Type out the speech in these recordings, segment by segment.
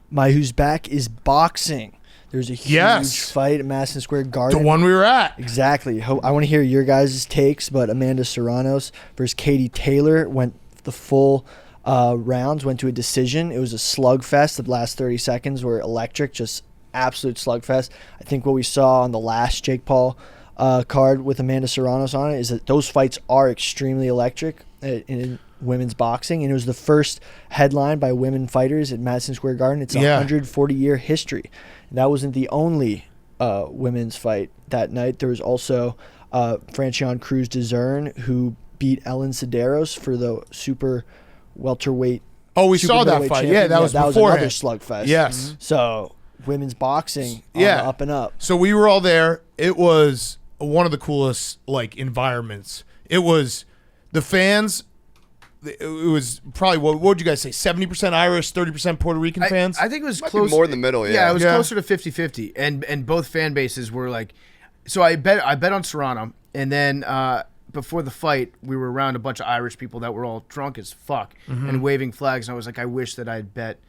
My who's back is boxing. There's a huge fight at Madison Square Garden. The one we were at. Exactly. I want to hear your guys' takes, but Amanda Serrano versus Katie Taylor went the full rounds, went to a decision. It was a slugfest. The last 30 seconds were electric, just absolute slugfest. I think what we saw on the last Jake Paul card with Amanda Serrano on it is that those fights are extremely electric in women's boxing, and it was the first headline by women fighters at Madison Square Garden. It's a 140-year history. And that wasn't the only women's fight that night. There was also Francione Cruz Dezern, who beat Ellen Cederos for the super welterweight. Oh, we saw that fight. Champion. That was another slugfest. Yes. So women's boxing on the up and up. So we were all there. It was one of the coolest environments. It was the fans. It was probably, what would you guys say, 70% Irish, 30% Puerto Rican fans? I think it was close. More in the middle, Yeah, it was closer to 50-50. And both fan bases were like, so I bet on Serrano, and then before the fight, we were around a bunch of Irish people that were all drunk as fuck and waving flags, and I was like, I wish that I had bet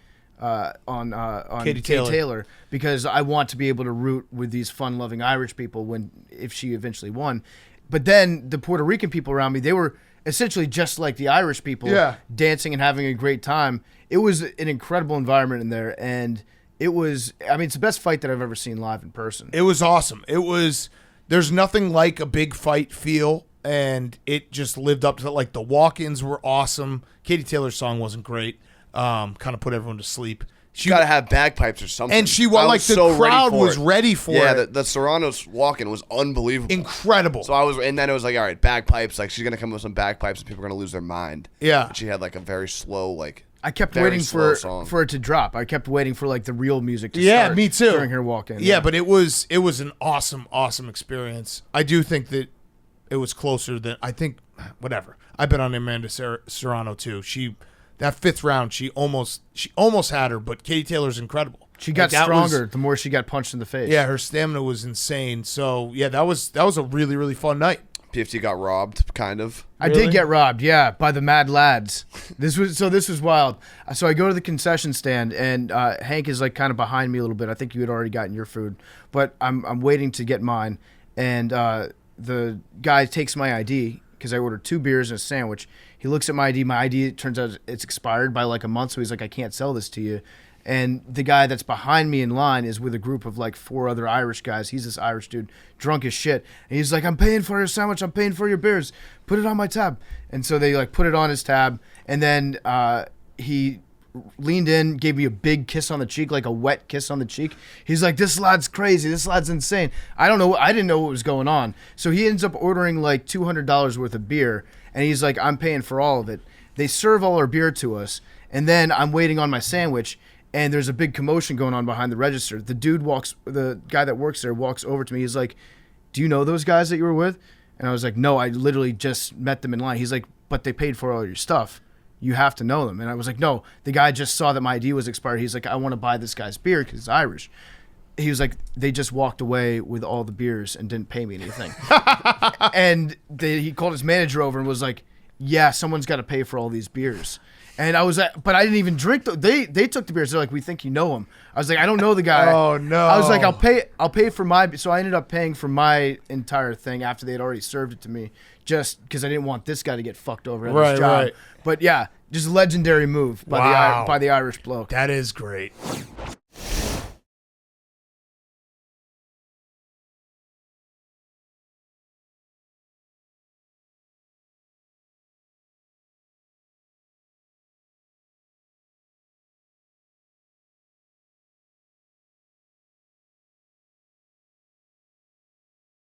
on Katie Taylor, because I want to be able to root with these fun-loving Irish people if she eventually won. But then the Puerto Rican people around me, they were essentially just like the Irish people, dancing and having a great time. It was an incredible environment in there, and it was, it's the best fight that I've ever seen live in person. It was awesome. There's nothing like a big fight feel, and it just lived up to it. The walk-ins were awesome. Katie Taylor's song wasn't great. Kind of put everyone to sleep. She got to have bagpipes or something. And she won, the crowd was ready for it. Yeah, the Serrano's walk-in was unbelievable. Incredible. So and then it was all right, bagpipes. She's going to come with some bagpipes and people are going to lose their mind. Yeah. And she had a very slow, I kept waiting for it to drop. I kept waiting for the real music to start. Yeah, me too. During her walk-in. Yeah, but it was an awesome, awesome experience. I do think that it was closer than, whatever. I bet on Amanda Serrano too. That fifth round, she almost had her, but Katie Taylor's incredible. She got stronger the more she got punched in the face. Yeah, her stamina was insane. So yeah, that was a really, really fun night. PFT got robbed, kind of. I did get robbed, yeah, by the Mad Lads. This was wild. So I go to the concession stand, and Hank is kind of behind me a little bit. I think you had already gotten your food, but I'm waiting to get mine, and the guy takes my ID because I ordered 2 beers and a sandwich. He looks at my ID. My ID, it turns out it's expired by a month, so he's like, I can't sell this to you. And the guy that's behind me in line is with a group of 4 other Irish guys. He's this Irish dude, drunk as shit. And he's like, I'm paying for your sandwich. I'm paying for your beers. Put it on my tab. And so they put it on his tab. And then he leaned in, gave me a big kiss on the cheek, a wet kiss on the cheek. He's like, this lad's crazy. This lad's insane. I didn't know what was going on. So he ends up ordering $200 worth of beer. And he's like, I'm paying for all of it. They serve all our beer to us. And then I'm waiting on my sandwich. And there's a big commotion going on behind the register. The guy that works there walks over to me. He's like, do you know those guys that you were with? And I was like, no, I literally just met them in line. He's like, but they paid for all your stuff. You have to know them. And I was like, no, the guy just saw that my ID was expired. He's like, I want to buy this guy's beer because he's Irish. He was like, they just walked away with all the beers and didn't pay me anything. And he called his manager over and was like, yeah, someone's got to pay for all these beers. And I was like, but I didn't even drink. They took the beers. They're like, we think you know him. I was like, I don't know the guy. Oh no. I was like, I'll pay for my. So I ended up paying for my entire thing after they had already served it to me, just because I didn't want this guy to get fucked over at his job. Right. But yeah, just a legendary move by the Irish bloke. That is great.